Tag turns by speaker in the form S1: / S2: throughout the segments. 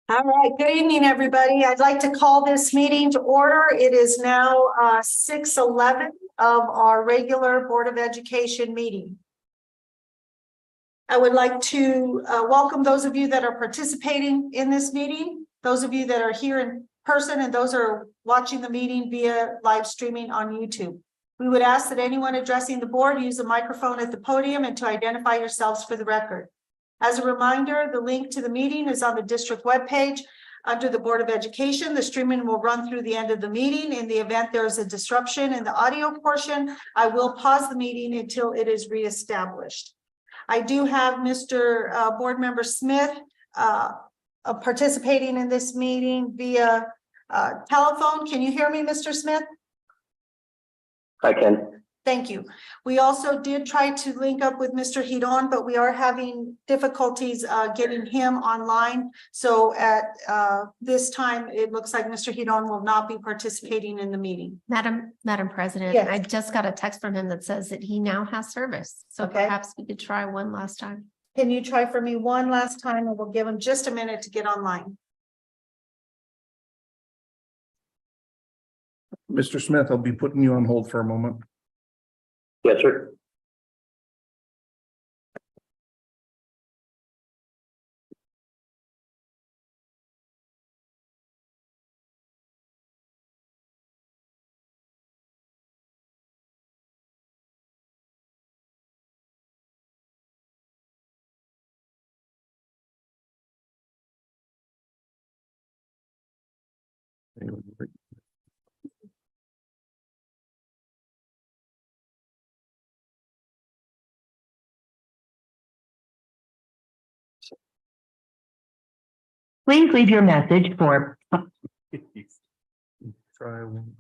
S1: All right, good evening, everybody. I'd like to call this meeting to order. It is now 6:11 of our regular Board of Education meeting. I would like to welcome those of you that are participating in this meeting, those of you that are here in person, and those who are watching the meeting via live streaming on YouTube. We would ask that anyone addressing the board use the microphone at the podium and to identify yourselves for the record. As a reminder, the link to the meeting is on the district webpage under the Board of Education. The streaming will run through the end of the meeting. In the event there is a disruption in the audio portion, I will pause the meeting until it is reestablished. I do have Mr. Board Member Smith participating in this meeting via telephone. Can you hear me, Mr. Smith?
S2: I can.
S1: Thank you. We also did try to link up with Mr. Hidon, but we are having difficulties getting him online. So at this time, it looks like Mr. Hidon will not be participating in the meeting.
S3: Madam President,
S1: Yes.
S3: I just got a text from him that says that he now has service. So
S1: Okay.
S3: perhaps we could try one last time.
S1: Can you try for me one last time, and we'll give him just a minute to get online.
S4: Mr. Smith, I'll be putting you on hold for a moment.
S2: Yes, sir.
S5: Please leave your message for.
S4: Try one.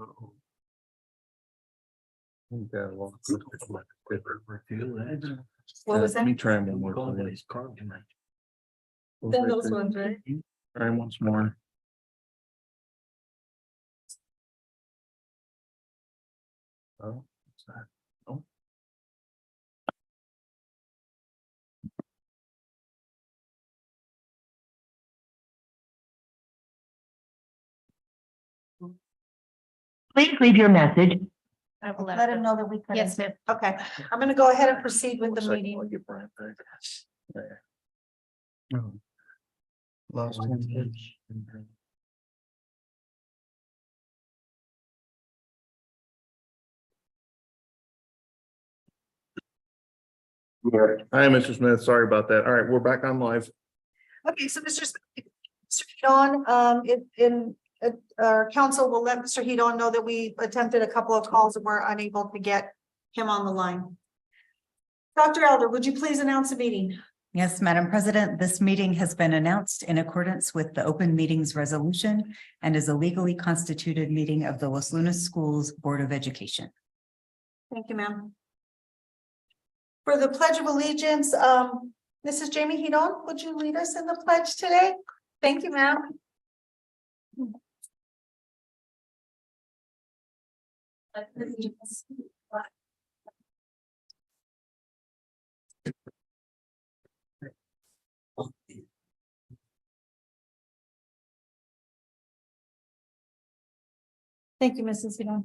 S1: What was that?
S4: Let me try one more.
S1: Then those ones, right?
S4: Try once more. Oh, what's that? Oh.
S5: Please leave your message.
S3: I will
S1: Let him know that we couldn't.
S3: Yes, ma'am.
S1: Okay, I'm going to go ahead and proceed with the
S4: Second,
S1: meeting.
S4: I'll get Brian back. There. Oh. Lost him.
S2: Here.
S4: Hi, Mr. Smith. Sorry about that. All right, we're back on live.
S1: Okay, so Mr. Hedon, our council will let Mr. Hedon know that we attempted a couple of calls and were unable to get him on the line. Dr. Elder, would you please announce the meeting?
S6: Yes, Madam President, this meeting has been announced in accordance with the Open Meetings Resolution and is a legally constituted meeting of the Los Lunas Schools Board of Education.
S1: Thank you, ma'am. For the Pledge of Allegiance, Mrs. Jamie Hedon, would you lead us in the pledge today? Thank you, ma'am. Thank you, Mrs. Hedon.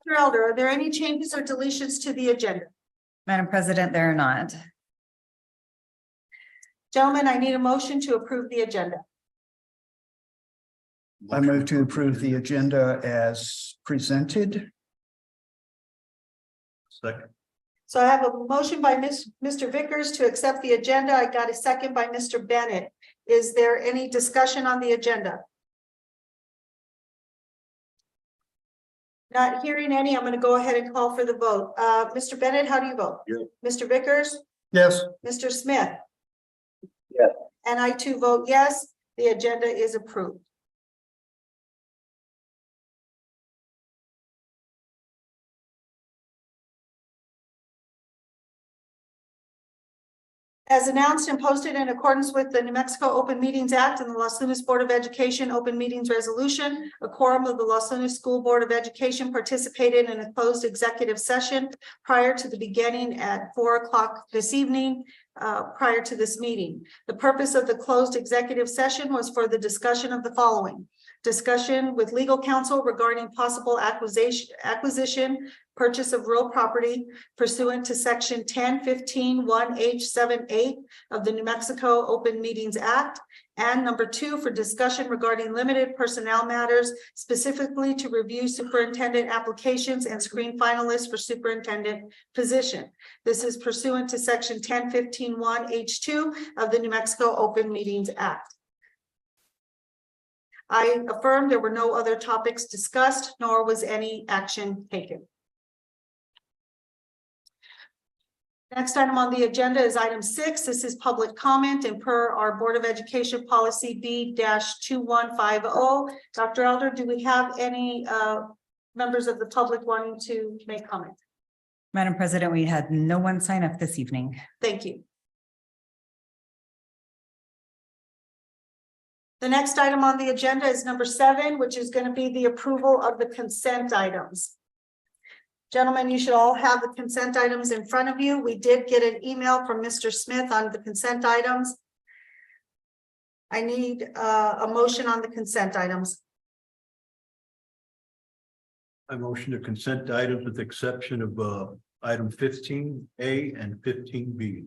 S1: Dr. Elder, are there any changes or deletions to the agenda?
S6: Madam President, there are not.
S1: Gentlemen, I need a motion to approve the agenda.
S7: I move to approve the agenda as presented.
S4: Second.
S1: So I have a motion by Mr. Vickers to accept the agenda. I got a second by Mr. Bennett. Is there any discussion on the agenda? Not hearing any, I'm going to go ahead and call for the vote. Mr. Bennett, how do you vote?
S4: Yes.
S1: Mr. Vickers?
S7: Yes.
S1: Mr. Smith?
S2: Yes.
S1: And I too vote yes. The agenda is approved. As announced and posted in accordance with the New Mexico Open Meetings Act and the Los Lunas Board of Education Open Meetings Resolution, a quorum of the Los Lunas School Board of Education participated in a closed executive session prior to the beginning at 4 o'clock this evening, prior to this meeting. The purpose of the closed executive session was for the discussion of the following: discussion with legal counsel regarding possible acquisition, purchase of real property pursuant to section 1015(1)(h)(7)(8) of the New Mexico Open Meetings Act. And number 2, for discussion regarding limited personnel matters, specifically to review superintendent applications and screen finalists for superintendent position. This is pursuant to section 1015(1)(h)(2) of the New Mexico Open Meetings Act. I affirm there were no other topics discussed, nor was any action taken. Next item on the agenda is item 6. This is public comment, and per our Board of Education policy B-2150. Dr. Elder, do we have any members of the public wanting to make comment?
S6: Madam President, we had no one sign up this evening.
S1: Thank you. The next item on the agenda is number 7, which is going to be the approval of the consent items. Gentlemen, you should all have the consent items in front of you. We did get an email from Mr. Smith on the consent items. I need a motion on the consent items.
S4: I motion to consent items with the exception of item 15A and 15B.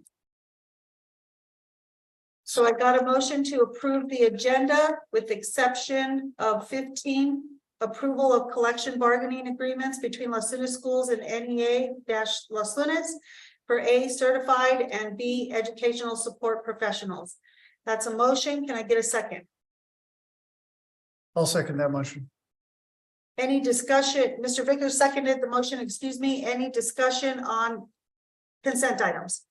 S1: So I got a motion to approve the agenda with exception of 15, approval of collection bargaining agreements between Los Lunas Schools and NEA-Los Lunas for A, certified, and B, educational support professionals. That's a motion. Can I get a second?
S7: I'll second that motion.
S1: Any discussion? Mr. Vickers seconded the motion, excuse me. Any discussion on consent items?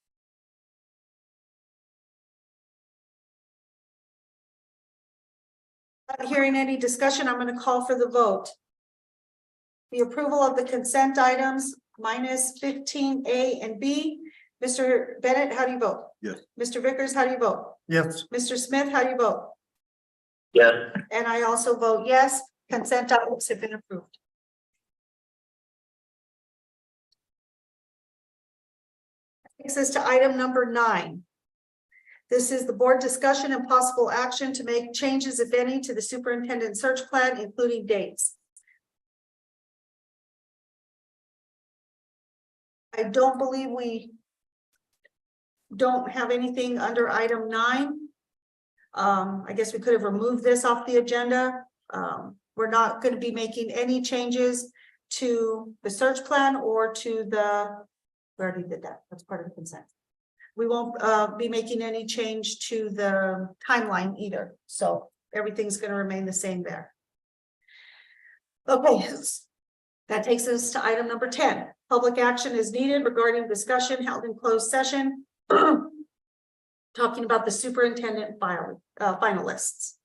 S1: Not hearing any discussion, I'm going to call for the vote. The approval of the consent items minus 15A and B. Mr. Bennett, how do you vote?
S4: Yes.
S1: Mr. Vickers, how do you vote?
S7: Yes.
S1: Mr. Smith, how do you vote?
S2: Yes.
S1: And I also vote yes. Consent items have been approved. Takes us to item number 9. This is the board discussion and possible action to make changes, if any, to the superintendent search plan, including dates. I don't believe we don't have anything under item 9. I guess we could have removed this off the agenda. We're not going to be making any changes to the search plan or to the, we already did that. That's part of the consent. We won't be making any change to the timeline either. So everything's going to remain the same there. Okay, that takes us to item number 10. Public action is needed regarding discussion held in closed session. Talking about the superintendent finalists.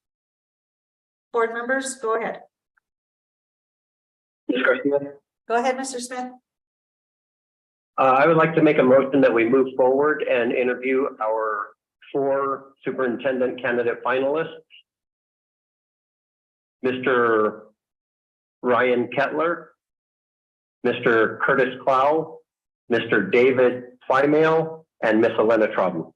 S1: Board members, go ahead.
S2: Ms. Garcia?
S1: Go ahead, Mr. Smith.
S2: I would like to make a motion that we move forward and interview our 4 superintendent candidate finalists. Mr. Ryan Kettler, Mr. Curtis Clow, Mr. David Flymale, and Miss Elena Trauden.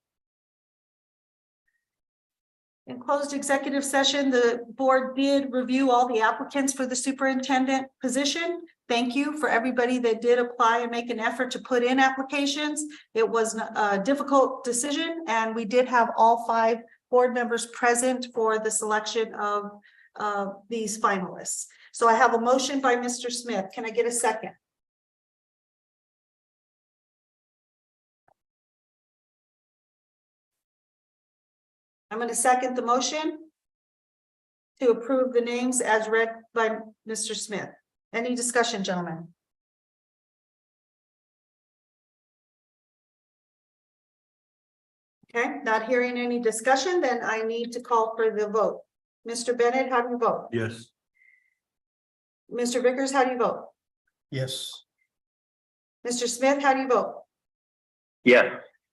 S1: In closed executive session, the board did review all the applicants for the superintendent position. Thank you for everybody that did apply and make an effort to put in applications. It was a difficult decision, and we did have all 5 board members present for the selection of these finalists. So I have a motion by Mr. Smith. Can I get a second? I'm going to second the motion to approve the names as read by Mr. Smith. Any discussion, gentlemen? Okay, not hearing any discussion, then I need to call for the vote. Mr. Bennett, how do you vote?
S4: Yes.
S1: Mr. Vickers, how do you vote?
S7: Yes.
S1: Mr. Smith, how do you vote?
S2: Yes.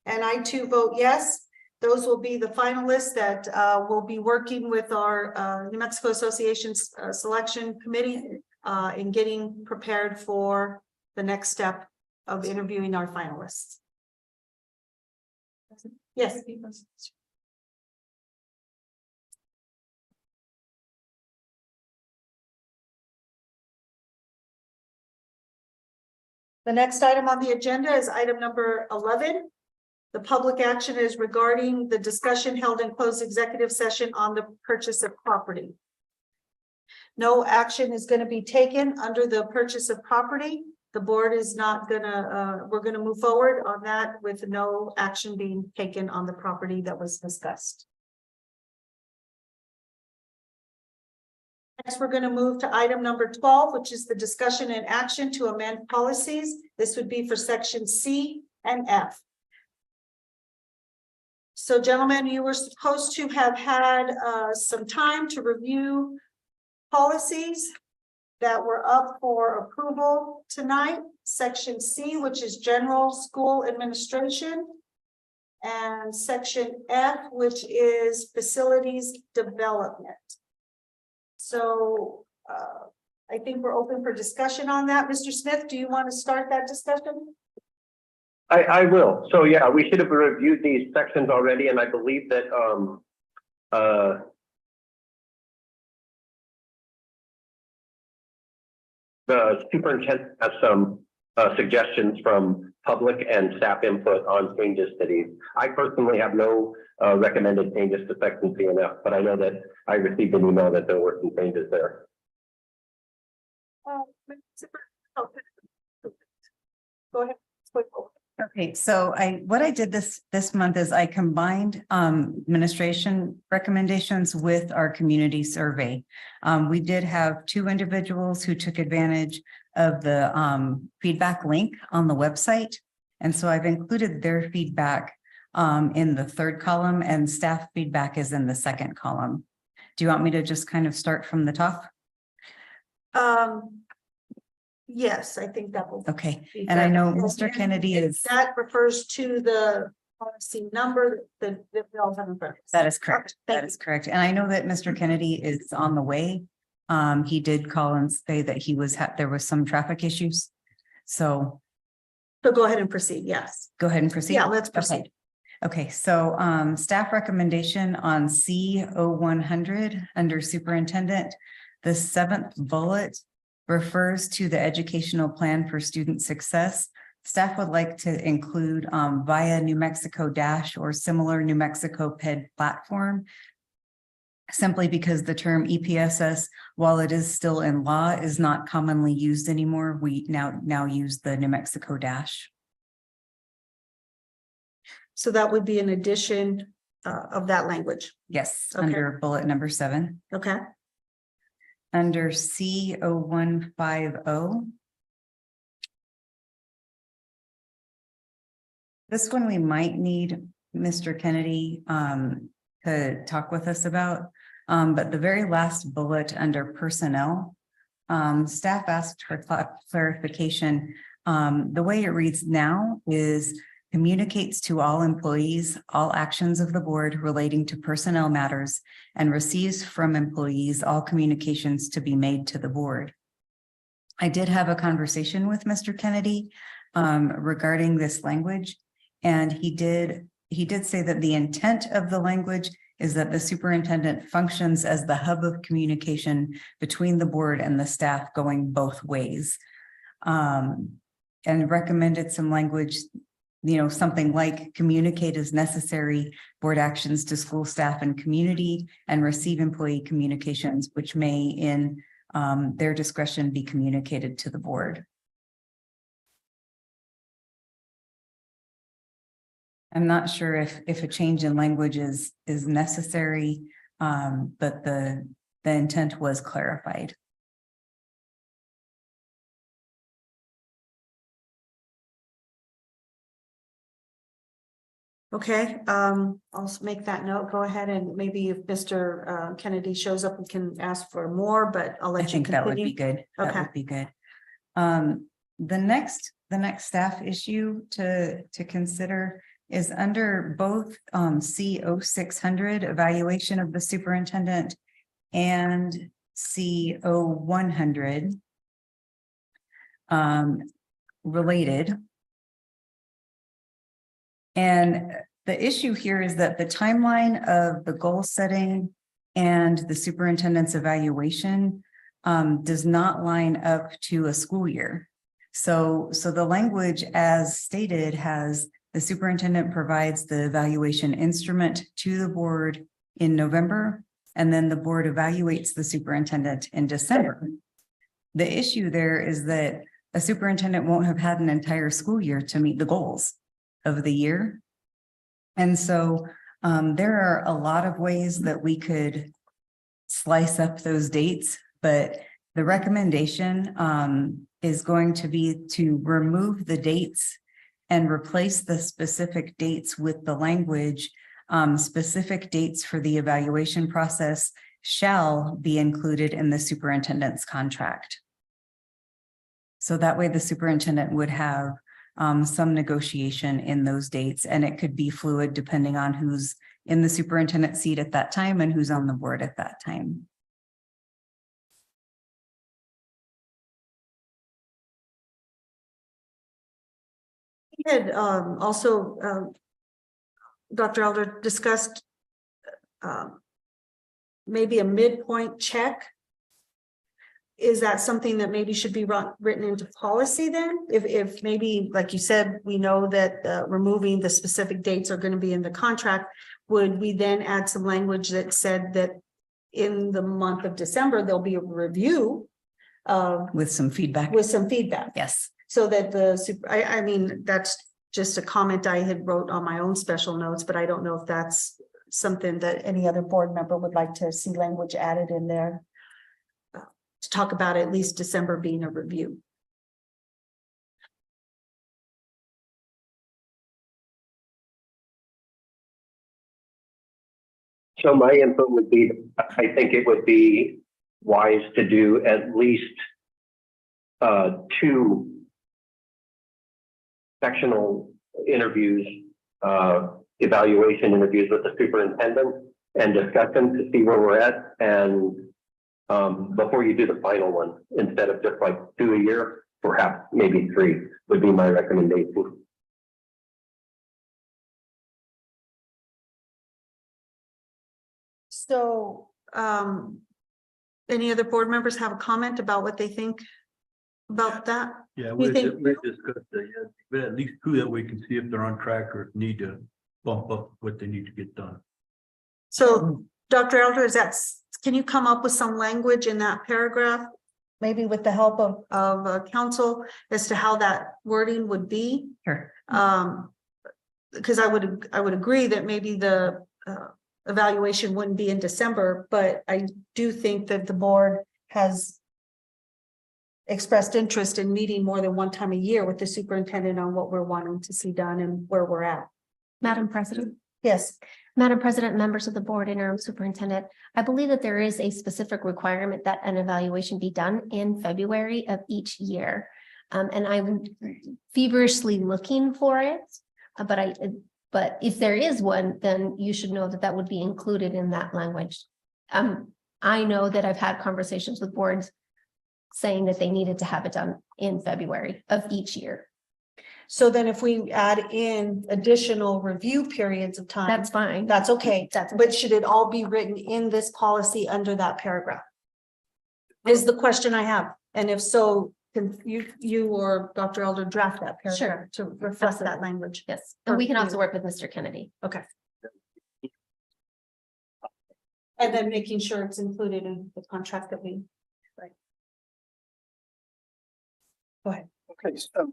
S1: And I too vote yes. Those will be the finalists that will be working with our New Mexico Association's selection committee in getting prepared for the next step of interviewing our finalists. Yes. The next item on the agenda is item number 11. The public action is regarding the discussion held in closed executive session on the purchase of property. No action is going to be taken under the purchase of property. The board is not gonna, we're gonna move forward on that with no action being taken on the property that was discussed. Next, we're going to move to item number 12, which is the discussion and action to amend policies. This would be for section C and F. So gentlemen, you were supposed to have had some time to review policies that were up for approval tonight. Section C, which is general school administration, and section F, which is facilities development. So I think we're open for discussion on that. Mr. Smith, do you want to start that discussion?
S2: I will. So yeah, we should have reviewed these sections already, and I believe that the superintendent has some suggestions from public and staff input on changes to these. I personally have no recommended changes to section C and F, but I know that I received an email that there were some changes there.
S1: Go ahead.
S6: Okay, so what I did this month is I combined administration recommendations with our community survey. We did have 2 individuals who took advantage of the feedback link on the website. And so I've included their feedback in the 3rd column, and staff feedback is in the 2nd column. Do you want me to just kind of start from the top?
S1: Yes, I think that will.
S6: Okay, and I know Mr. Kennedy is.
S1: That refers to the policy number that we all have in front of us.
S6: That is correct.
S1: Okay,
S6: That is correct. And I know that Mr. Kennedy is on the way. He did call and say that he was, there was some traffic issues. So
S1: So go ahead and proceed. Yes.
S6: go ahead and proceed.
S1: Yeah, let's proceed.
S6: Okay, so staff recommendation on C0100 under superintendent, the 7th bullet refers to the educational plan for student success. Staff would like to include via New Mexico Dash or similar New Mexico PED platform, simply because the term EPSS, while it is still in law, is not commonly used anymore. We now use the New Mexico Dash.
S1: So that would be an addition of that language.
S6: Yes,
S1: Okay.
S6: under bullet number 7.
S1: Okay.
S6: Under C0150. This one we might need Mr. Kennedy to talk with us about. But the very last bullet under personnel, staff asked for clarification. The way it reads now is communicates to all employees all actions of the board relating to personnel matters and receives from employees all communications to be made to the board. I did have a conversation with Mr. Kennedy regarding this language, and he did say that the intent of the language is that the superintendent functions as the hub of communication between the board and the staff going both ways, and recommended some language, something like communicate as necessary board actions to school staff and community and receive employee communications, which may in their discretion be communicated to the board. I'm not sure if a change in language is necessary, but the intent was clarified.
S1: Okay, I'll make that note. Go ahead, and maybe if Mr. Kennedy shows up, we can ask for more, but I'll let
S6: I
S1: you
S6: think that would be
S1: continue.
S6: good. That
S1: Okay.
S6: would be good. The next staff issue to consider is under both CO 600 evaluation of the superintendent and CO 100 related. And the issue here is that the timeline of the goal setting and the superintendent's evaluation does not line up to a school year. So the language as stated has the superintendent provides the evaluation instrument to the board in November, and then the board evaluates the superintendent in December. The issue there is that a superintendent won't have had an entire school year to meet the goals of the year. And so there are a lot of ways that we could slice up those dates, but the recommendation is going to be to remove the dates and replace the specific dates with the language. Specific dates for the evaluation process shall be included in the superintendent's contract. So that way the superintendent would have some negotiation in those dates, and it could be fluid depending on who's in the superintendent seat at that time and who's on the board at that time.
S1: We had also, Dr. Elder discussed maybe a midpoint check. Is that something that maybe should be written into policy then? If maybe, like you said, we know that removing the specific dates are going to be in the contract, would we then add some language that said that in the month of December, there'll be a review
S6: With some feedback.
S1: with some feedback?
S6: Yes.
S1: So that I mean, that's just a comment I had wrote on my own special notes, but I don't know if that's something that any other board member would like to see language added in there. To talk about at least December being a review.
S2: So my input would be, I think it would be wise to do at least 2 sectional interviews, evaluation interviews with the superintendent and discuss them to see where we're at. And before you do the final one, instead of just like 2 a year, perhaps maybe 3 would be my recommendation.
S1: So, any other board members have a comment about what they think about that?
S4: Yeah,
S1: we think-
S4: we discussed that, yeah, but at least 2 that we can see if they're on track or need to bump up what they need to get done.
S1: So, Dr. Elder, can you come up with some language in that paragraph? Maybe with the help of counsel as to how that wording would be?
S6: Sure.
S1: Because I would agree that maybe the evaluation wouldn't be in December, but I do think that the board has expressed interest in meeting more than one time a year with the superintendent on what we're wanting to see done and where we're at.
S3: Madam President.
S1: Yes.
S3: Madam President, members of the board, interim superintendent, I believe that there is a specific requirement that an evaluation be done in February of each year. And I'm feverishly looking for it, but if there is one, then you should know that that would be included in that language. I know that I've had conversations with boards saying that they needed to have it done in February of each year.
S1: So then if we add in additional review periods of time.
S3: That's fine.
S1: That's okay.
S3: That's
S1: But should it all be written in this policy under that paragraph? Is the question I have. And if so, can you or Dr. Elder draft that paragraph
S3: Sure.
S1: to reflect that language?
S3: Yes, and we can also work with Mr. Kennedy.
S1: Okay. And then making sure it's included in the contract that we. Right. Go ahead.
S7: Okay, so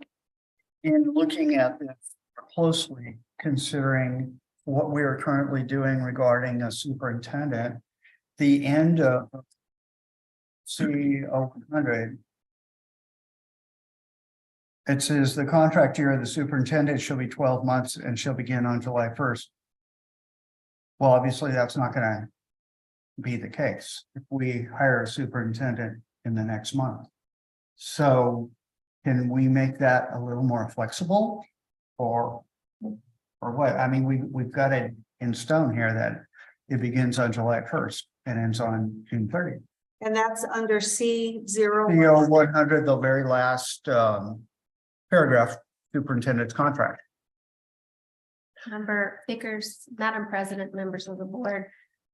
S7: in looking at this closely, considering what we are currently doing regarding a superintendent, the end of CO 100, it says the contract year of the superintendent shall be 12 months and shall begin on July 1st. Well, obviously, that's not going to be the case if we hire a superintendent in the next month. So can we make that a little more flexible? Or Or what? I mean, we've got it in stone here that it begins on July first and ends on June 30th.
S1: And that's under C 0.
S7: The 100, the very last paragraph, superintendent's contract.
S3: Member Vickers, Madam President, members of the board,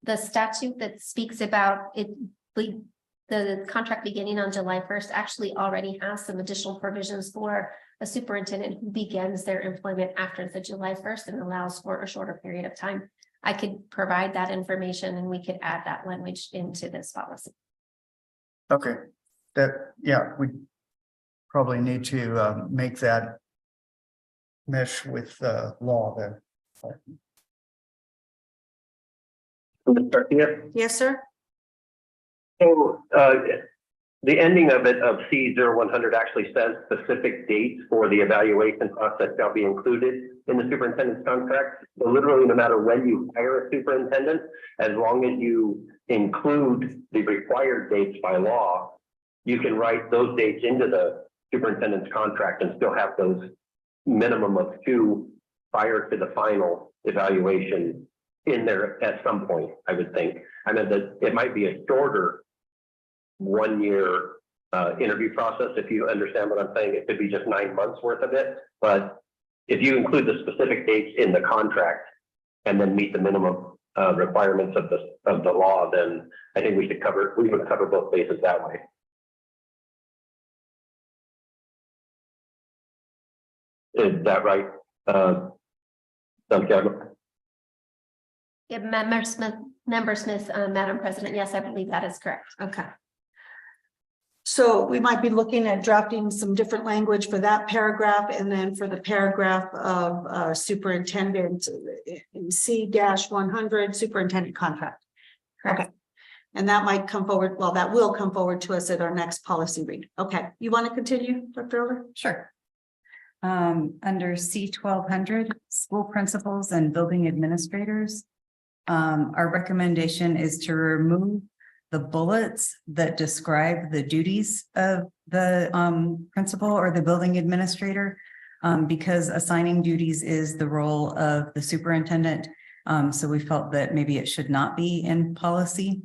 S3: the statute that speaks about it, the contract beginning on July 1st actually already has some additional provisions for a superintendent who begins their employment after the July 1st and allows for a shorter period of time. I could provide that information and we could add that language into this policy.
S7: Okay, yeah, we probably need to make that mesh with the law then.
S2: Ms. Garcia?
S1: Yes, sir.
S2: So, the ending of it of C 0100 actually says specific dates for the evaluation process shall be included in the superintendent's contract. So literally, no matter when you hire a superintendent, as long as you include the required dates by law, you can write those dates into the superintendent's contract and still have those minimum of 2 prior to the final evaluation in there at some point, I would think. I mean, that it might be a shorter 1-year interview process, if you understand what I'm saying. It could be just 9 months worth of it, but if you include the specific dates in the contract and then meet the minimum requirements of the law, then I think we would cover both bases that way. Is that right? Santiago?
S3: Yeah, Member Smith, Madam President, yes, I believe that is correct.
S1: Okay. So we might be looking at drafting some different language for that paragraph and then for the paragraph of superintendent in C-100 superintendent contract. Okay. And that might come forward, well, that will come forward to us at our next policy read. Okay, you want to continue, Dr. Elder?
S6: Sure. Under C 1200, school principals and building administrators. Our recommendation is to remove the bullets that describe the duties of the principal or the building administrator, because assigning duties is the role of the superintendent. So we felt that maybe it should not be in policy.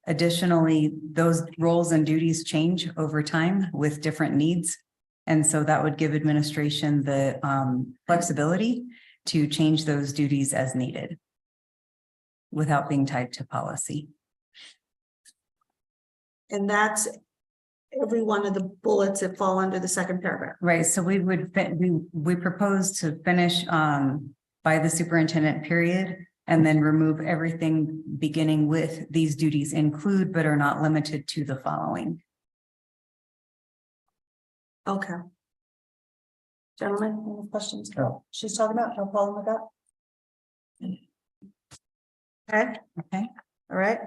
S6: Additionally, those roles and duties change over time with different needs. And so that would give administration the flexibility to change those duties as needed without being tied to policy.
S1: And that's every one of the bullets that fall under the second paragraph.
S6: Right, so we would, we propose to finish by the superintendent period, and then remove everything beginning with these duties include but are not limited to the following.
S1: Okay. Gentlemen, any questions?
S7: No.
S1: She's talking about, no problem with that? Okay,
S6: Okay,
S1: all right.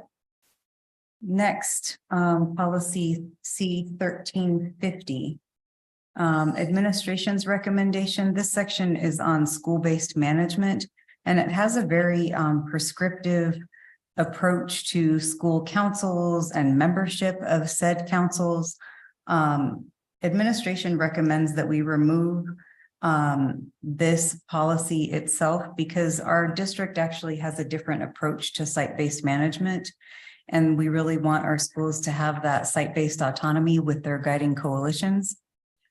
S6: next, policy C 1350. Administration's recommendation. This section is on school-based management, and it has a very prescriptive approach to school councils and membership of said councils. Administration recommends that we remove this policy itself because our district actually has a different approach to site-based management. And we really want our schools to have that site-based autonomy with their guiding coalitions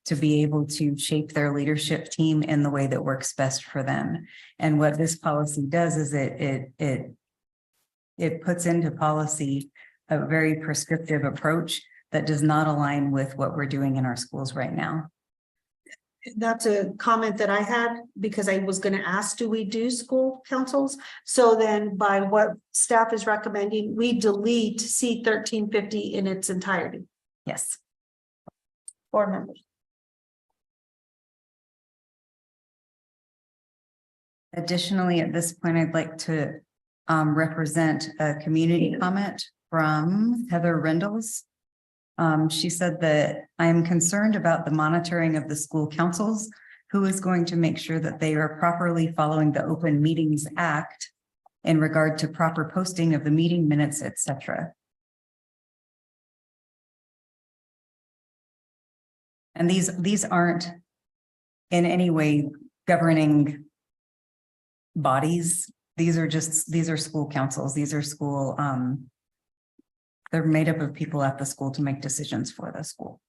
S6: to be able to shape their leadership team in the way that works best for them. And what this policy does is it puts into policy a very prescriptive approach that does not align with what we're doing in our schools right now.
S1: That's a comment that I had because I was going to ask, do we do school councils? So then by what staff is recommending, we delete C 1350 in its entirety.
S6: Yes.
S1: Board members.
S6: Additionally, at this point, I'd like to represent a community comment from Heather Rendles. She said that I am concerned about the monitoring of the school councils, who is going to make sure that they are properly following the Open Meetings Act in regard to proper posting of the meeting minutes, etc. And these aren't in any way governing bodies. These are school councils. These are school, they're made up of people at the school to make decisions for the school.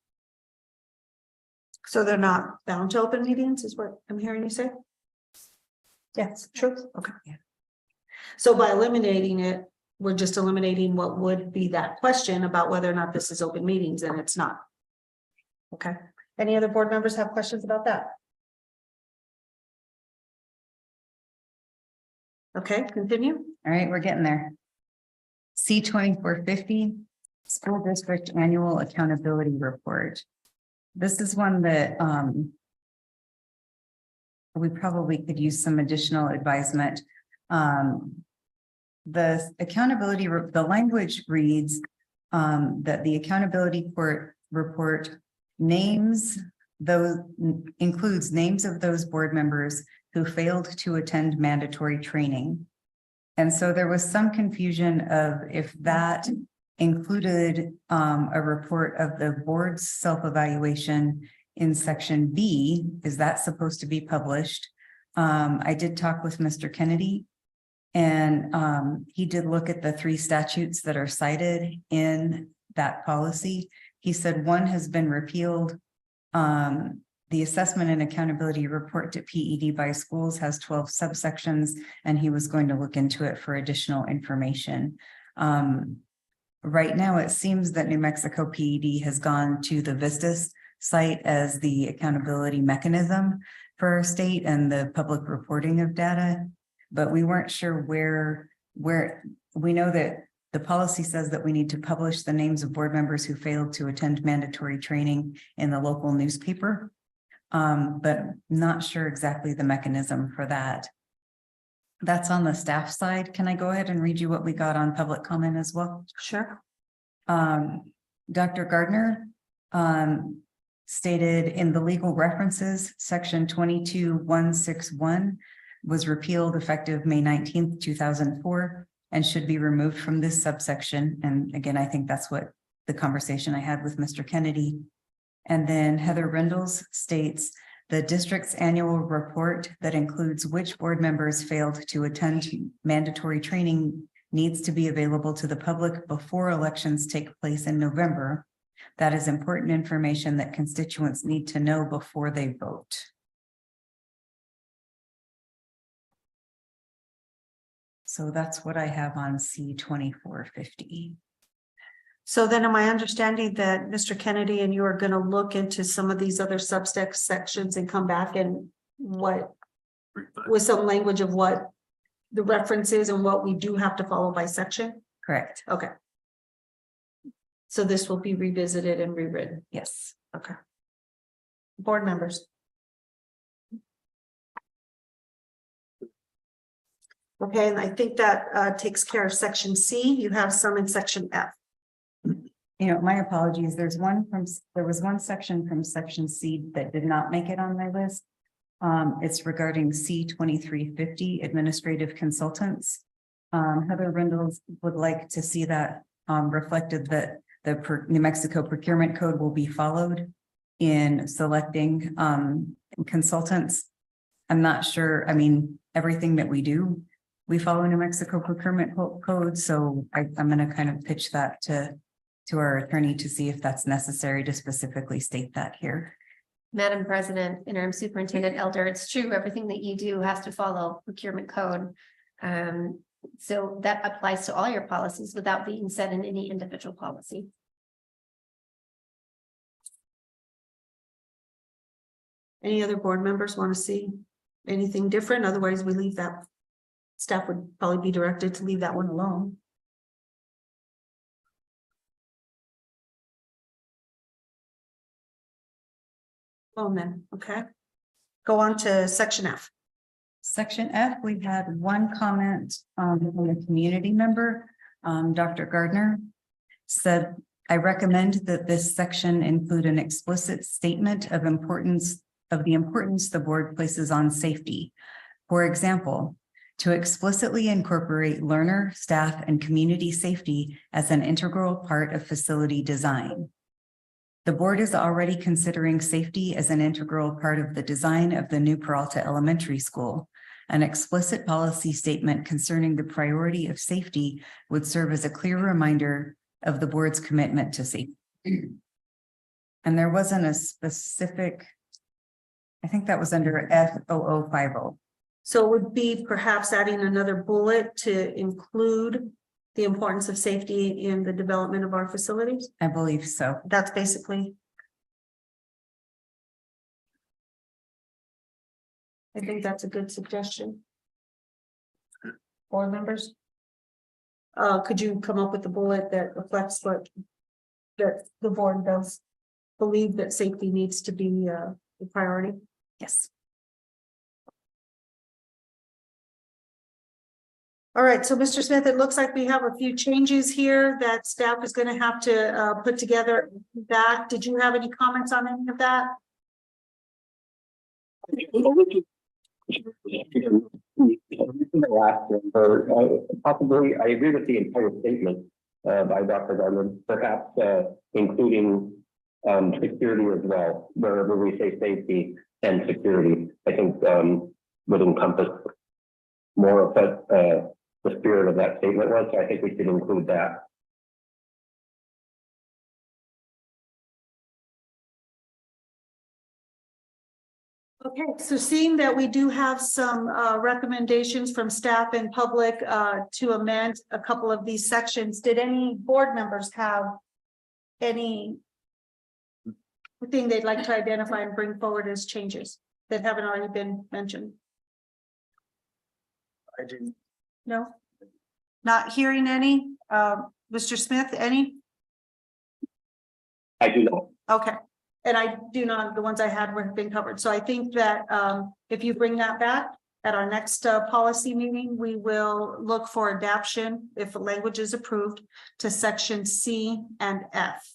S1: So they're not bound to open meetings is what I'm hearing you say? Yes, true. Okay.
S6: Yeah.
S1: So by eliminating it, we're just eliminating what would be that question about whether or not this is open meetings, and it's not. Okay. Any other board members have questions about that? Okay, continue.
S6: All right, we're getting there. C 2450, School District Annual Accountability Report. This is one that we probably could use some additional advisement. The accountability, the language reads that the accountability report names those, includes names of those board members who failed to attend mandatory training. And so there was some confusion of if that included a report of the board's self-evaluation in section B, is that supposed to be published? I did talk with Mr. Kennedy, and he did look at the 3 statutes that are cited in that policy. He said one has been repealed. The assessment and accountability report to PED by schools has 12 subsections, and he was going to look into it for additional information. Right now, it seems that New Mexico PED has gone to the Vistas site as the accountability mechanism for our state and the public reporting of data, but we weren't sure where we know that the policy says that we need to publish the names of board members who failed to attend mandatory training in the local newspaper, but not sure exactly the mechanism for that. That's on the staff side. Can I go ahead and read you what we got on public comment as well?
S1: Sure.
S6: Dr. Gardner stated in the legal references, section 22161 was repealed effective May 19th, 2004, and should be removed from this subsection. And again, I think that's what the conversation I had with Mr. Kennedy. And then Heather Rendles states the district's annual report that includes which board members failed to attend mandatory training needs to be available to the public before elections take place in November. That is important information that constituents need to know before they vote. So that's what I have on C 2450.
S1: So then am I understanding that Mr. Kennedy and you are going to look into some of these other subtext sections and come back and what with some language of what the reference is and what we do have to follow by section?
S6: Correct.
S1: Okay. So this will be revisited and rewritten.
S6: Yes.
S1: Okay. Board members. Okay, and I think that takes care of section C. You have some in section F.
S6: You know, my apologies. There was one section from section C that did not make it on my list. It's regarding C 2350 administrative consultants. Heather Rendles would like to see that reflected that the New Mexico procurement code will be followed in selecting consultants. I'm not sure. I mean, everything that we do, we follow New Mexico procurement code. So I'm going to kind of pitch that to our attorney to see if that's necessary to specifically state that here.
S3: Madam President, Interim Superintendent Elder, it's true, everything that you do has to follow procurement code. So that applies to all your policies without being said in any individual policy.
S1: Any other board members want to see anything different? Otherwise, we leave that. Staff would probably be directed to leave that one alone. Oh, then, okay. Go on to section F.
S6: Section F, we had one comment from a community member, Dr. Gardner said, I recommend that this section include an explicit statement of the importance the board places on safety. For example, to explicitly incorporate learner, staff, and community safety as an integral part of facility design. The board is already considering safety as an integral part of the design of the new Peralta Elementary School. An explicit policy statement concerning the priority of safety would serve as a clear reminder of the board's commitment to safety. And there wasn't a specific, I think that was under F0050.
S1: So it would be perhaps adding another bullet to include the importance of safety in the development of our facilities.
S6: I believe so.
S1: That's basically. I think that's a good suggestion. Board members? Could you come up with a bullet that reflects what that the board does believe that safety needs to be a priority?
S6: Yes.
S1: All right, so Mr. Smith, it looks like we have a few changes here that staff is going to have to put together. That, did you have any comments on any of that?
S2: Possibly, I agree with the entire statement by Dr. Garland, perhaps including security as well, wherever we say safety and security, I think would encompass more of what the spirit of that statement was. So I think we should include that.
S1: Okay, so seeing that we do have some recommendations from staff and public to amend a couple of these sections, did any board members have any thing they'd like to identify and bring forward as changes that haven't already been mentioned?
S7: I didn't.
S1: No? Not hearing any? Mr. Smith, any?
S2: I do not.
S1: Okay. And I do not, the ones I had have been covered. So I think that if you bring that back at our next policy meeting, we will look for adaptation, if the language is approved, to section C and F.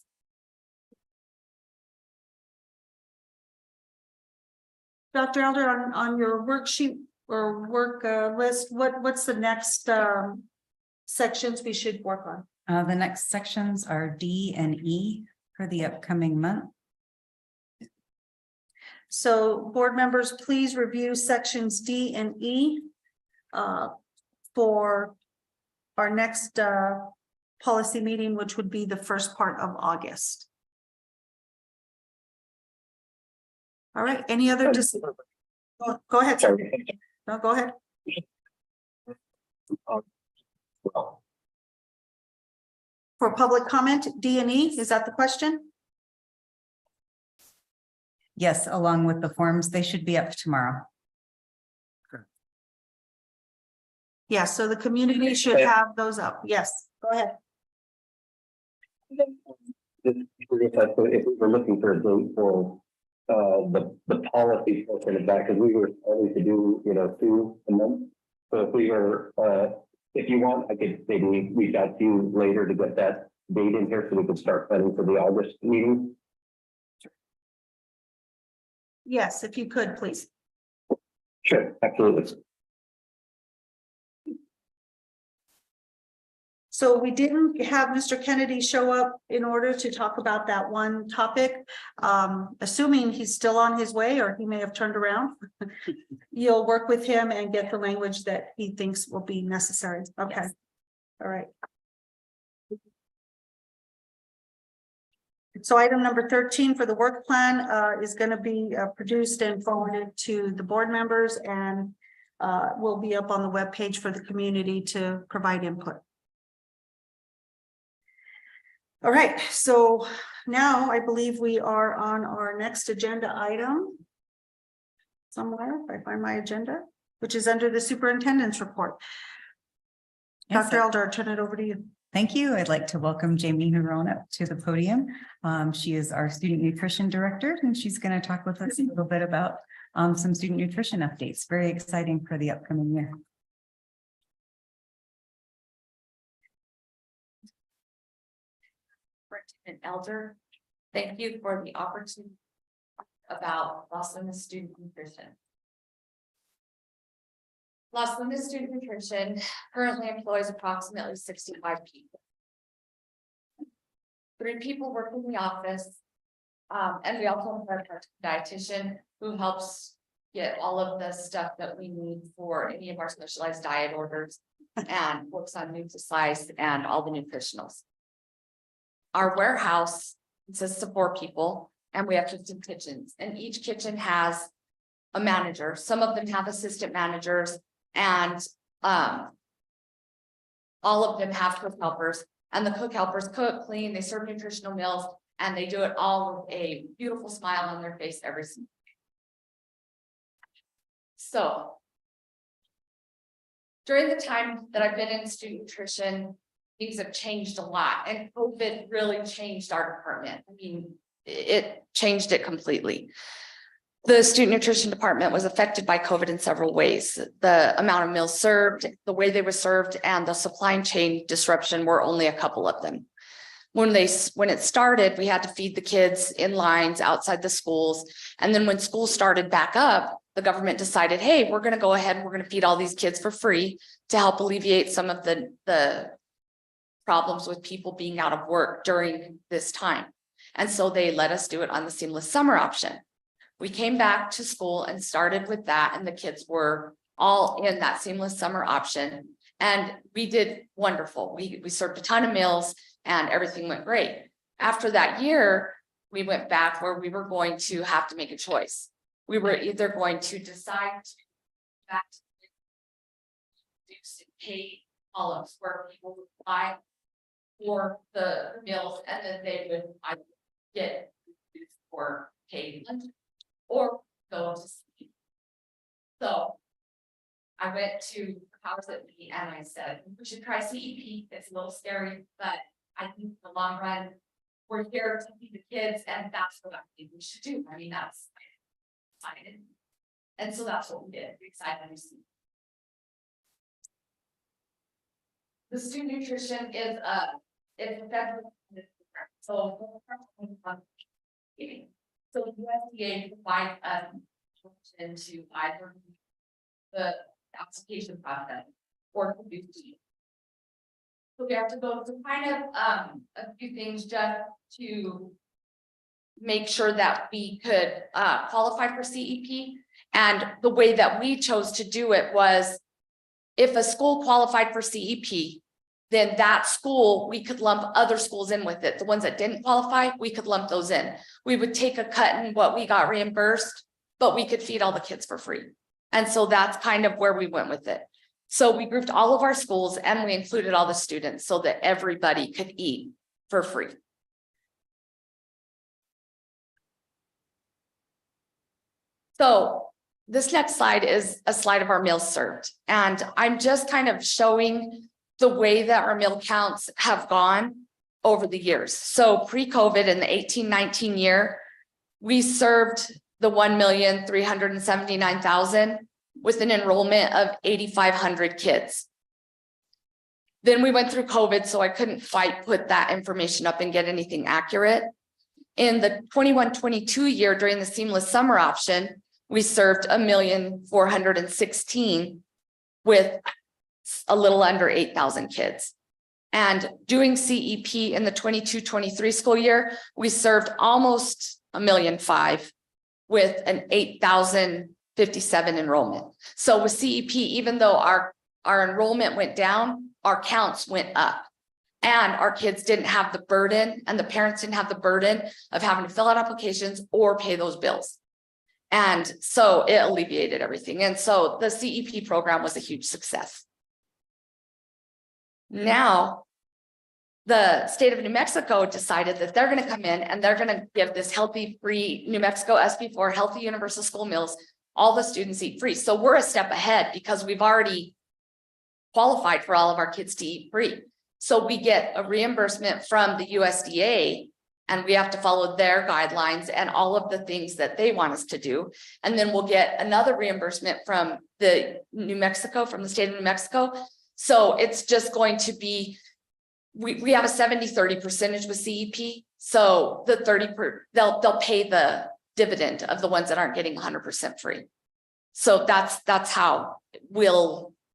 S1: Dr. Elder, on your worksheet or work list, what's the next sections we should work on?
S6: The next sections are D and E for the upcoming month.
S1: So board members, please review sections D and E for our next policy meeting, which would be the first part of August. All right, any other go ahead. Sir. No, go ahead. For public comment, D and E, is that the question?
S6: Yes, along with the forms, they should be up tomorrow.
S1: Yes, so the community should have those up. Yes, go ahead.
S2: If we were looking for a date for the policy portion of that, because we were starting to do, 2 a month. So if we were, if you want, I could maybe reach out to you later to get that date in here so we could start planning for the August meeting.
S1: Yes, if you could, please.
S2: Sure, absolutely.
S1: So we didn't have Mr. Kennedy show up in order to talk about that one topic. Assuming he's still on his way, or he may have turned around. You'll work with him and get the language that he thinks will be necessary. Okay.
S6: Yes.
S1: All right. So item number 13 for the work plan is going to be produced and forwarded to the board members, and will be up on the webpage for the community to provide input. All right, so now I believe we are on our next agenda item. Somewhere, if I find my agenda, which is under the superintendent's report.
S6: Yes,
S1: Dr. Elder, I'll turn it over to you.
S6: thank you. I'd like to welcome Jamie Huron up to the podium. She is our student nutrition director, and she's going to talk with us a little bit about some student nutrition updates. Very exciting for the upcoming year.
S8: Superintendent Elder, thank you for the opportunity about Las Lunas Student Nutrition. Las Lunas Student Nutrition currently employs approximately 65 people. 3 people work in the office, and we also have a dietitian who helps get all of the stuff that we need for any of our specialized diet orders and works on new supplies and all the nutritionals. Our warehouse consists of 4 people and we have 15 kitchens, and each kitchen has a manager. Some of them have assistant managers, and all of them have cook helpers, and the cook helpers cook, clean, they serve nutritional meals, and they do it all with a beautiful smile on their face every single day. So during the time that I've been in student nutrition, things have changed a lot, and COVID really changed our department. I mean, it changed it completely. The student nutrition department was affected by COVID in several ways. The amount of meals served, the way they were served, and the supply chain disruption were only a couple of them. When it started, we had to feed the kids in lines outside the schools. And then when school started back up, the government decided, hey, we're going to go ahead and we're going to feed all these kids for free to help alleviate some of the problems with people being out of work during this time. And so they let us do it on the seamless summer option. We came back to school and started with that, and the kids were all in that seamless summer option. And we did wonderful. We served a ton of meals and everything went great. After that year, we went back where we were going to have to make a choice. We were either going to decide to back to reduce and pay columns where people would buy for the meals, and then they would either get or pay lunch or go to sleep. So I went to the powers that be and I said, we should try CEP. It's a little scary, but I think in the long run, we're here to feed the kids, and that's what I think we should do. I mean, that's excited. And so that's what we did. We decided to see. The student nutrition is it's a federal program. So USDA provides us to either the application process or produce. So we have to go through kind of a few things just to make sure that we could qualify for CEP. And the way that we chose to do it was, if a school qualified for CEP, then that school, we could lump other schools in with it. The ones that didn't qualify, we could lump those in. We would take a cut in what we got reimbursed, but we could feed all the kids for free. And so that's kind of where we went with it. So we grouped all of our schools and we included all the students so that everybody could eat for free. So this next slide is a slide of our meals served. And I'm just kind of showing the way that our meal counts have gone over the years. So pre-COVID in the 18-19 year, we served the 1,379,000 with an enrollment of 8,500 kids. Then we went through COVID, so I couldn't put that information up and get anything accurate. In the 21-22 year, during the seamless summer option, we served 1,416,000 with a little under 8,000 kids. And doing CEP in the 22-23 school year, we served almost 1,500,000 with an 8,057 enrollment. So with CEP, even though our enrollment went down, our counts went up. And our kids didn't have the burden, and the parents didn't have the burden of having to fill out applications or pay those bills. And so it alleviated everything. And so the CEP program was a huge success. Now, the state of New Mexico decided that they're going to come in and they're going to give this healthy free New Mexico SB4 healthy universal school meals. All the students eat free. So we're a step ahead because we've already qualified for all of our kids to eat free. So we get a reimbursement from the USDA and we have to follow their guidelines and all of the things that they want us to do. And then we'll get another reimbursement from the from the state of New Mexico. So it's just going to be, we have a 70-30 percentage with CEP. So the 30%, they'll pay the dividend of the ones that aren't getting 100% free. So that's how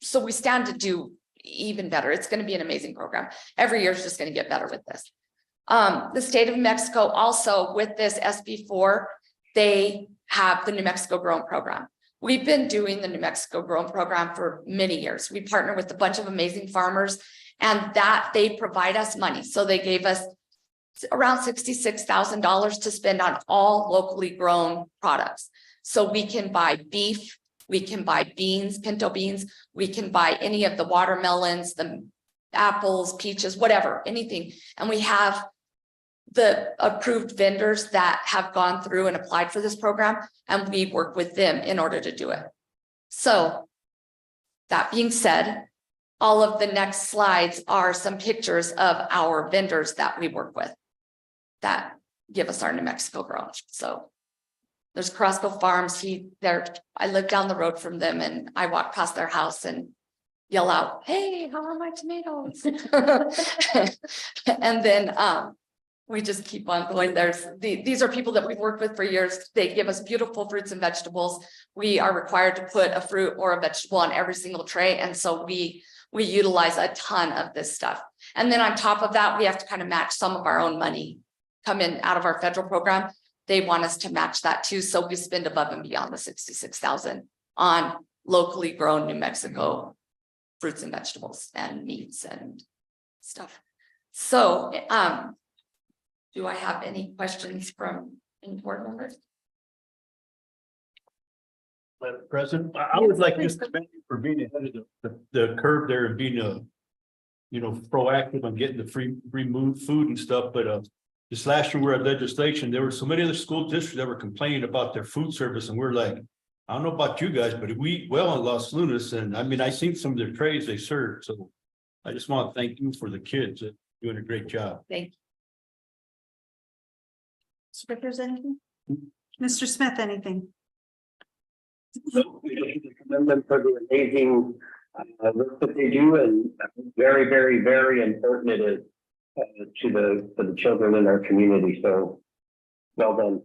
S8: so we stand to do even better. It's going to be an amazing program. Every year is just going to get better with this. The state of New Mexico also, with this SB4, they have the New Mexico Grown program. We've been doing the New Mexico Grown Program for many years. We partner with a bunch of amazing farmers and that they provide us money. So they gave us around $66,000 to spend on all locally grown products. So we can buy beef, we can buy beans, pinto beans, we can buy any of the watermelons, the apples, peaches, whatever, anything. And we have the approved vendors that have gone through and applied for this program, and we work with them in order to do it. So that being said, all of the next slides are some pictures of our vendors that we work with that give us our New Mexico grown. So there's Carrasco Farms. I live down the road from them and I walk past their house and yell out, "Hey, how are my tomatoes?" And then we just keep on going. These are people that we've worked with for years. They give us beautiful fruits and vegetables. We are required to put a fruit or a vegetable on every single tray. And so we utilize a ton of this stuff. And then on top of that, we have to kind of match some of our own money come in out of our federal program. They want us to match that too. So we spend above and beyond the $66,000 on locally grown New Mexico fruits and vegetables and meats and stuff. So, do I have any questions from any board members?
S4: Madam President, I would like just to thank you for being ahead of the curve there and being proactive on getting the free food and stuff, but this last year we were at legislation, there were so many other school districts that were complaining about their food service, and we're like, I don't know about you guys, but we well in Los Lunas, and I mean, I seen some of their trays they serve, so I just want to thank you for the kids. They're doing a great job.
S8: Thank you.
S1: Speakers, anything? Mr. Smith, anything?
S2: So we commend them for the amazing work that they do, and very, very, very important it is for the children in our community. So well done.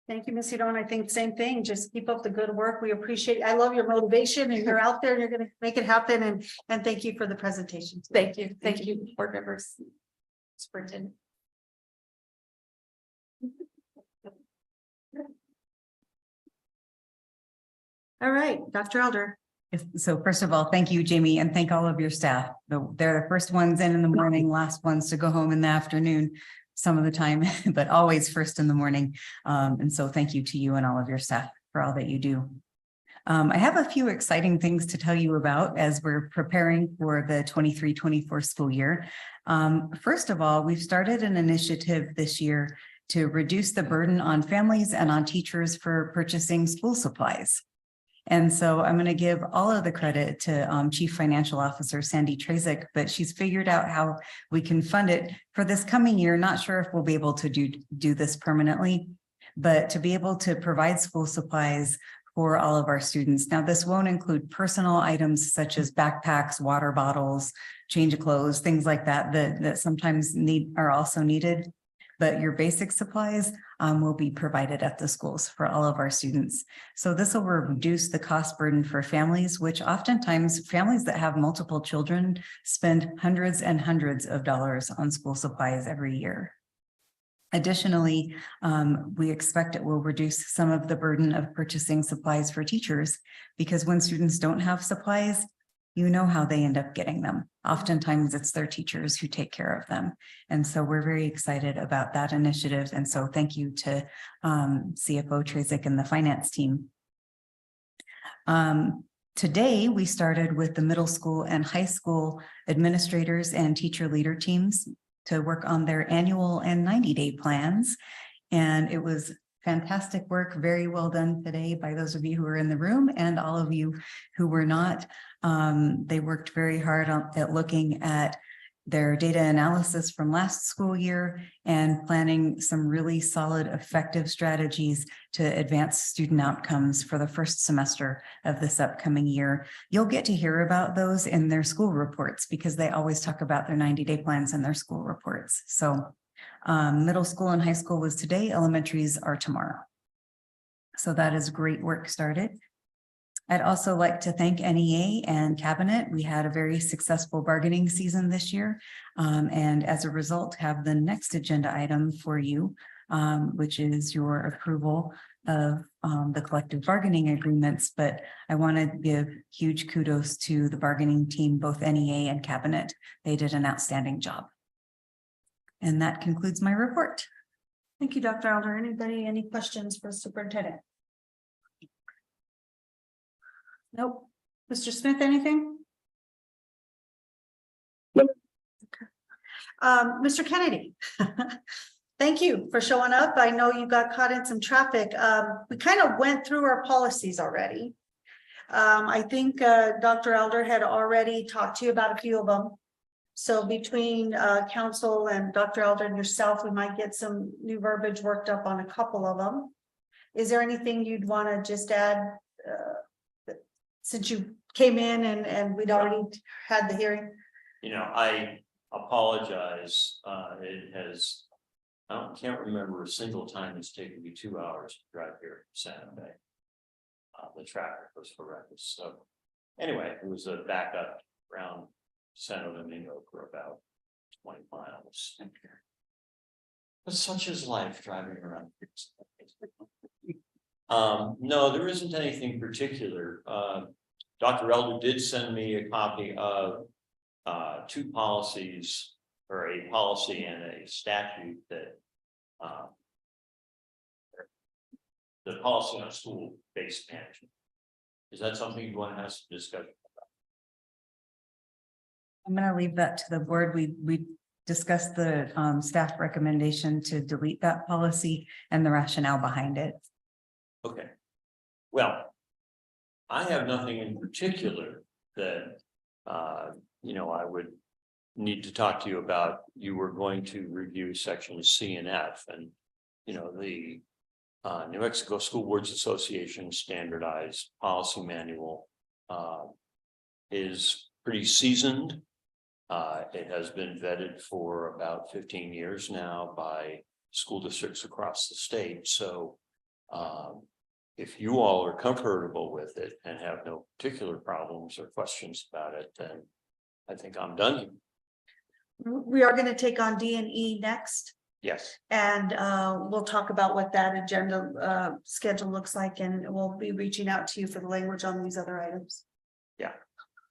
S1: Thank you, Ms. Hedon. I think the same thing. Just keep up the good work. We appreciate it. I love your motivation and you're out there and you're going to make it happen. And thank you for the presentation.
S8: Thank you. Thank you, board members. Superintendent.
S1: All right, Dr. Elder.
S6: So first of all, thank you, Jamie, and thank all of your staff. They're the first ones in the morning, last ones to go home in the afternoon, some of the time, but always first in the morning. And so thank you to you and all of your staff for all that you do. I have a few exciting things to tell you about as we're preparing for the 23-24 school year. First of all, we've started an initiative this year to reduce the burden on families and on teachers for purchasing school supplies. And so I'm going to give all of the credit to Chief Financial Officer Sandy Trazik, but she's figured out how we can fund it for this coming year. Not sure if we'll be able to do this permanently, but to be able to provide school supplies for all of our students. Now, this won't include personal items such as backpacks, water bottles, change of clothes, things like that, that sometimes are also needed. But your basic supplies will be provided at the schools for all of our students. So this will reduce the cost burden for families, which oftentimes families that have multiple children spend hundreds and hundreds of dollars on school supplies every year. Additionally, we expect it will reduce some of the burden of purchasing supplies for teachers, because when students don't have supplies, you know how they end up getting them. Oftentimes it's their teachers who take care of them. And so we're very excited about that initiative. And so thank you to CFO Trazik and the finance team. Today, we started with the middle school and high school administrators and teacher leader teams to work on their annual and 90-day plans. And it was fantastic work, very well done today by those of you who were in the room and all of you who were not. They worked very hard at looking at their data analysis from last school year and planning some really solid, effective strategies to advance student outcomes for the first semester of this upcoming year. You'll get to hear about those in their school reports because they always talk about their 90-day plans in their school reports. So middle school and high school was today, elementaries are tomorrow. So that is great work started. I'd also like to thank NEA and Cabinet. We had a very successful bargaining season this year. And as a result, have the next agenda item for you, which is your approval of the collective bargaining agreements, but I want to give huge kudos to the bargaining team, both NEA and cabinet. They did an outstanding job. And that concludes my report.
S1: Thank you, Dr. Elder. Anybody, any questions for the superintendent? Nope. Mr. Smith, anything?
S2: Nope.
S1: Okay. Mr. Kennedy. Thank you for showing up. I know you got caught in some traffic. We kind of went through our policies already. I think Dr. Elder had already talked to you about a few of them. So between council and Dr. Elder and yourself, we might get some new verbiage worked up on a couple of them. Is there anything you'd want to just add? Since you came in and we'd already had the hearing?
S9: You know, I apologize. It has, can't remember a single time it's taken me 2 hours to drive here to Santa Fe. The traffic was horrendous. So anyway, it was a backup around Santo Domingo for about 20 miles. But such is life driving around. No, there isn't anything particular. Dr. Elder did send me a copy of two policies, or a policy and a statute that the policy on school-based management. Is that something you want to have some discussion about?
S6: I'm going to leave that to the board. We discussed the staff recommendation to delete that policy and the rationale behind it.
S9: Okay. Well, I have nothing in particular that I would need to talk to you about. You were going to review sections C and F, and the New Mexico School Boards Association standardized policy manual is pretty seasoned. It has been vetted for about 15 years now by school districts across the state. So if you all are comfortable with it and have no particular problems or questions about it, then I think I'm done.
S1: We are going to take on D and E next.
S9: Yes.
S1: And we'll talk about what that agenda schedule looks like, and we'll be reaching out to you for the language on these other items.
S9: Yeah.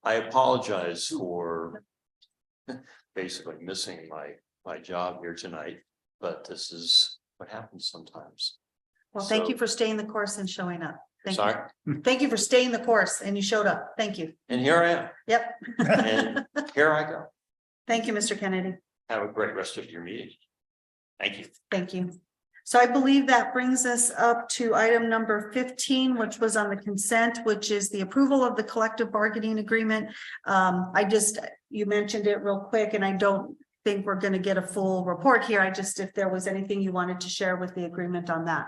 S9: I apologize for basically missing my job here tonight, but this is what happens sometimes.
S1: Well, thank you
S9: So-
S1: for staying the course and showing up. Thank you.
S9: Sorry.
S1: Thank you for staying the course and you showed up. Thank you.
S9: And here I am,
S1: Yep.
S9: and here I go.
S1: Thank you, Mr. Kennedy.
S9: Have a great rest of your meeting. Thank you.
S1: Thank you. So I believe that brings us up to item number 15, which was on the consent, which is the approval of the collective bargaining agreement. You mentioned it real quick, and I don't think we're going to get a full report here. If there was anything you wanted to share with the agreement on that.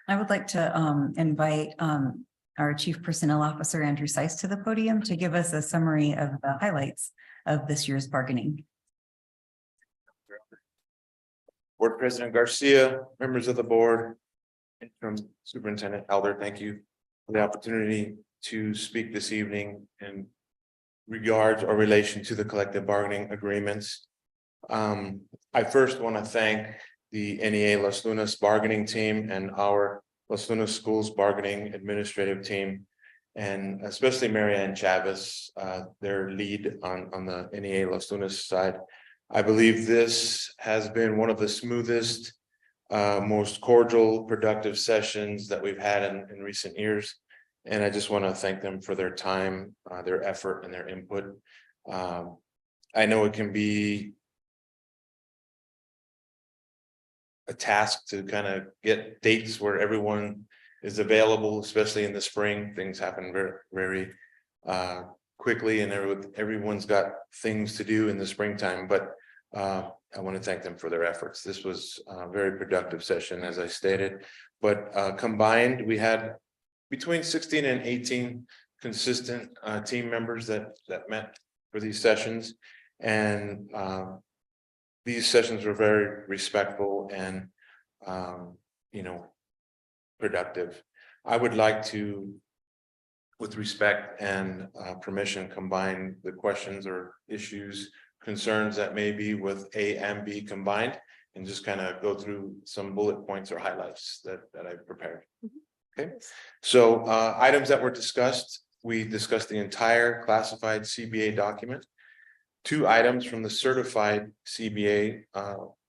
S6: I would like to invite our Chief Personnel Officer, Andrew Seiss, to the podium to give us a summary of the highlights of this year's bargaining.
S10: Board President Garcia, members of the board, interim Superintendent Elder, thank you for the opportunity to speak this evening in regards or relation to the collective bargaining agreements. I first want to thank the NEA Las Lunas bargaining team and our Las Lunas Schools bargaining administrative team, and especially Marianne Chavez, their lead on the NEA Las Lunas side. I believe this has been one of the smoothest, most cordial, productive sessions that we've had in recent years. And I just want to thank them for their time, their effort, and their input. I know it can be a task to kind of get dates where everyone is available, especially in the spring. Things happen very, very quickly, and everyone's got things to do in the springtime. But I want to thank them for their efforts. This was a very productive session, as I stated. But combined, we had between 16 and 18 consistent team members that met for these sessions, and these sessions were very respectful and productive. I would like to, with respect and permission, combine the questions or issues, concerns that may be with A and B combined, and just kind of go through some bullet points or highlights that I prepared. Okay, so items that were discussed, we discussed the entire classified CBA document. 2 items from the certified CBA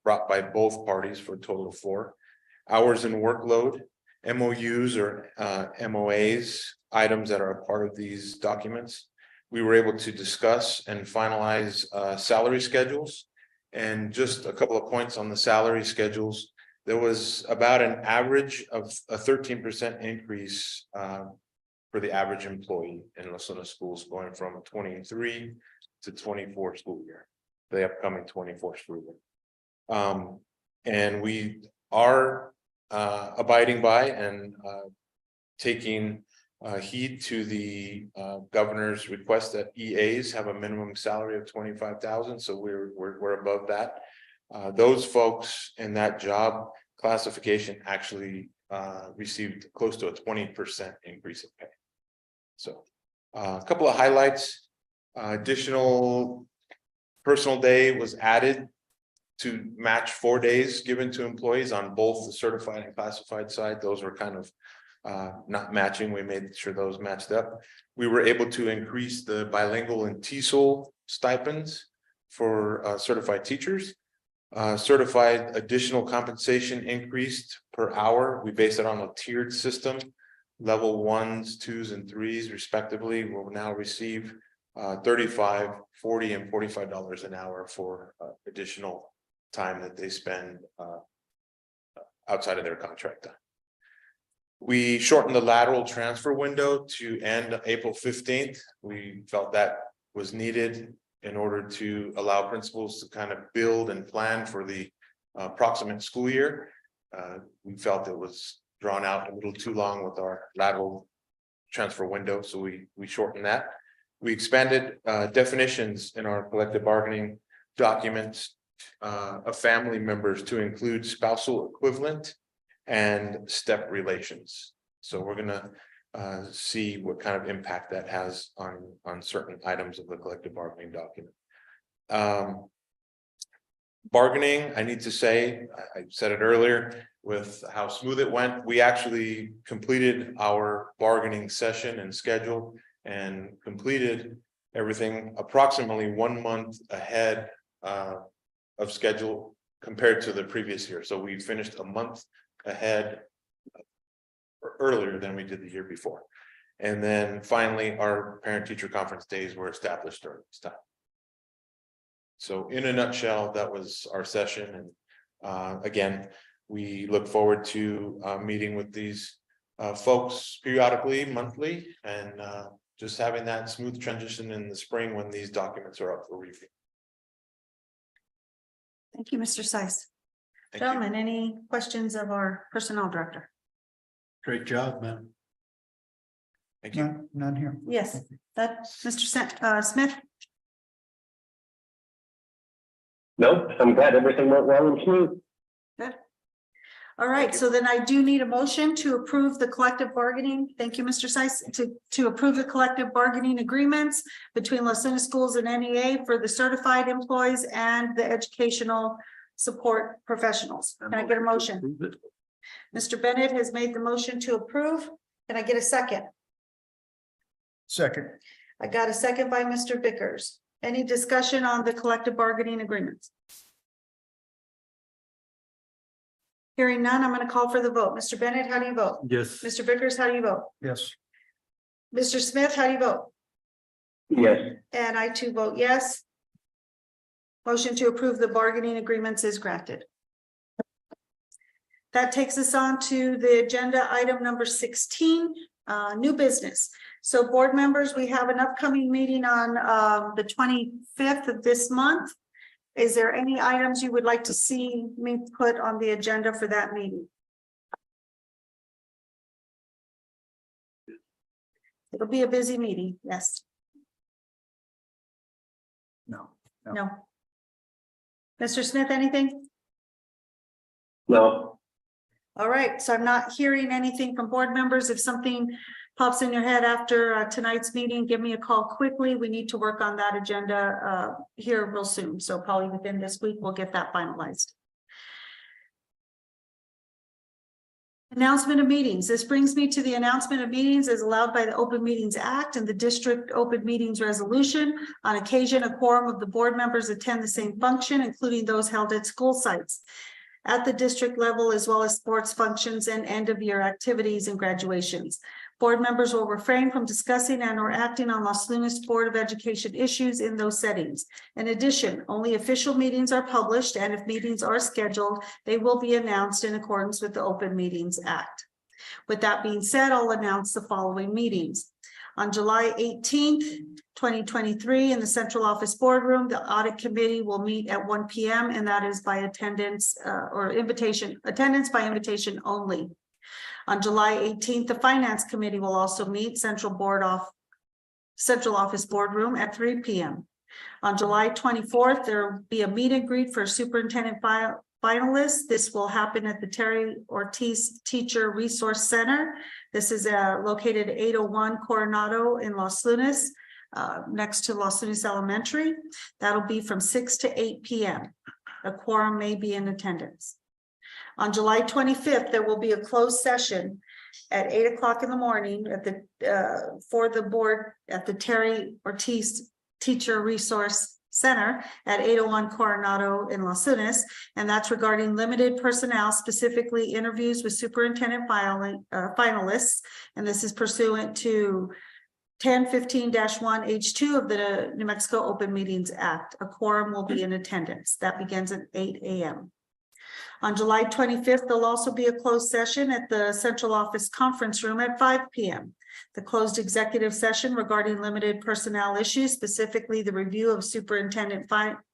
S10: brought by both parties for a total of 4. Hours and workload, MOUs or MOAs, items that are a part of these documents. We were able to discuss and finalize salary schedules. And just a couple of points on the salary schedules. There was about an average of a 13% increase for the average employee in Las Lunas schools, going from 23 to 24 school year, the upcoming 24 school year. And we are abiding by and taking heed to the governor's request that EAs have a minimum salary of 25,000. So we're above that. Those folks in that job classification actually received close to a 20% increase in pay. So a couple of highlights. Additional personal day was added to match 4 days given to employees on both the certified and classified side. Those were kind of not matching. We made sure those matched up. We were able to increase the bilingual and TESOL stipends for certified teachers. Certified additional compensation increased per hour. We base it on a tiered system. Level 1s, 2s, and 3s respectively will now receive $35, $40, and $45 an hour for additional time that they spend outside of their contract time. We shortened the lateral transfer window to end April 15th. We felt that was needed in order to allow principals to kind of build and plan for the approximate school year. We felt it was drawn out a little too long with our lateral transfer window, so we shortened that. We expanded definitions in our collective bargaining documents of family members to include spousal equivalent and step relations. So we're gonna see what kind of impact that has on certain items of the collective bargaining document. Bargaining, I need to say, I said it earlier with how smooth it went. We actually completed our bargaining session and schedule and completed everything approximately 1 month ahead of schedule compared to the previous year. So we finished a month ahead earlier than we did the year before. And then finally, our parent teacher conference days were established during this time. So in a nutshell, that was our session. And again, we look forward to meeting with these folks periodically, monthly, and just having that smooth transition in the spring when these documents are up for review.
S1: Thank you, Mr. Seiss.
S10: Thank you.
S1: Gentlemen, any questions of our personnel director?
S4: Great job, man.
S10: Thank you.
S7: None here.
S1: Yes, that, Mr. Smith?
S2: No, I'm glad everything went well and smooth.
S1: Good. All right, so then I do need a motion to approve the collective bargaining. Thank you, Mr. Seiss, to approve the collective bargaining agreements between Las Lunas Schools and NEA for the certified employees and the educational support professionals. Can I get a motion? Mr. Bennett has made the motion to approve. Can I get a second?
S7: Second.
S1: I got a second by Mr. Vickers. Any discussion on the collective bargaining agreements? Hearing none, I'm going to call for the vote. Mr. Bennett, how do you vote?
S4: Yes.
S1: Mr. Vickers, how do you vote?
S7: Yes.
S1: Mr. Smith, how do you vote?
S2: Yes,
S1: And I too vote yes. Motion to approve the bargaining agreements is granted. That takes us on to the agenda item number 16, new business. So board members, we have an upcoming meeting on the 25th of this month. Is there any items you would like to see me put on the agenda for that meeting? It'll be a busy meeting, yes.
S7: No.
S1: No. Mr. Smith, anything?
S2: no,
S1: All right, so I'm not hearing anything from board members. If something pops in your head after tonight's meeting, give me a call quickly. We need to work on that agenda here real soon. So probably within this week, we'll get that finalized. Announcement of meetings. This brings me to the announcement of meetings as allowed by the Open Meetings Act and the District Open Meetings Resolution. On occasion, a quorum of the board members attend the same function, including those held at school sites at the district level, as well as sports functions and end-of-year activities and graduations. Board members will refrain from discussing and or acting on Los Lunas Board of Education issues in those settings. In addition, only official meetings are published, and if meetings are scheduled, they will be announced in accordance with the Open Meetings Act. With that being said, I'll announce the following meetings. On July 18th, 2023, in the Central Office Boardroom, the Audit Committee will meet at 1 p.m. and that is by attendance attendance by invitation only. On July 18th, the Finance Committee will also meet Central Office Boardroom at 3 p.m. On July 24th, there will be a meet and greet for superintendent finalists. This will happen at the Terry Ortiz Teacher Resource Center. This is located at 801 Coronado in Los Lunas, next to Los Lunas Elementary. That'll be from 6 to 8 p.m. A quorum may be in attendance. On July 25th, there will be a closed session at 8 o'clock in the morning at the for the board at the Terry Ortiz Teacher Resource Center at 801 Coronado in Los Lunas, and that's regarding limited personnel, specifically interviews with superintendent finalists, and this is pursuant to 1015-1 H2 of the New Mexico Open Meetings Act. A quorum will be in attendance. That begins at 8 a.m. On July 25th, there'll also be a closed session at the Central Office Conference Room at 5 p.m. The closed executive session regarding limited personnel issues, specifically the review of superintendent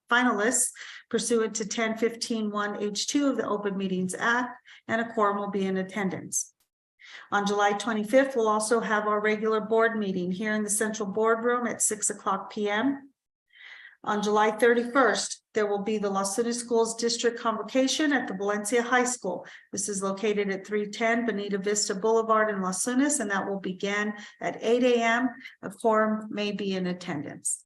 S1: finalists pursuant to 1015-1 H2 of the Open Meetings Act, and a quorum will be in attendance. On July 25th, we'll also have our regular board meeting here in the Central Boardroom at 6 o'clock p.m. On July 31st, there will be the Los Lunas Schools District Convocation at the Valencia High School. This is located at 310 Bonita Vista Boulevard in Los Lunas, and that will begin at 8 a.m. A quorum may be in attendance.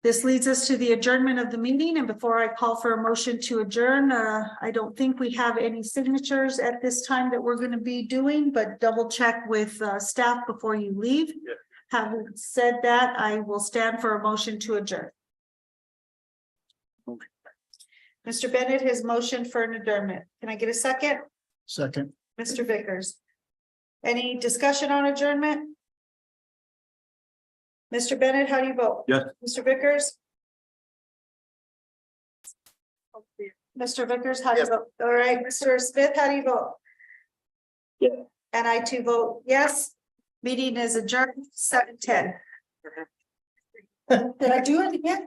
S1: This leads us to the adjournment of the meeting, and before I call for a motion to adjourn, I don't think we have any signatures at this time that we're going to be doing, but double check with staff before you leave.
S2: Yeah.
S1: Having said that, I will stand for a motion to adjourn. Mr. Bennett has motioned for an adjournment. Can I get a second?
S7: Second.
S1: Mr. Vickers. Any discussion on adjournment? Mr. Bennett, how do you vote?
S4: Yes.
S1: Mr. Vickers? Mr. Vickers, how do you vote? All right, Mr. Smith, how do you vote?
S2: Yeah.
S1: And I too vote yes. Meeting is adjourned 7:10. Did I do it again?